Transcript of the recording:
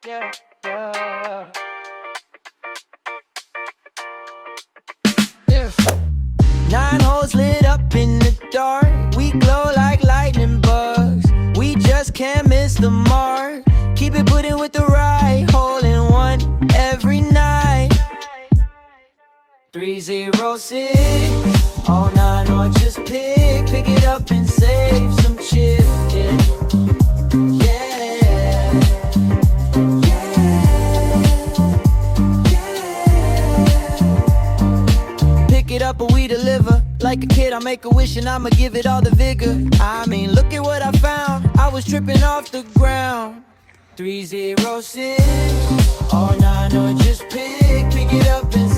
yeah, yeah. Yeah. 9 holes lit up in the dark. We glow like lightning bugs. We just can't miss the mark. Keep it putting with the right hole in one every night. 306. All 9 or just pick it up and save some chips. Yeah. Pick it up and we deliver. Like a kid, I make a wish and I'ma give it all the vigor. I mean, look at what I found. I was tripping off the ground. 306. All 9 or just pick it up and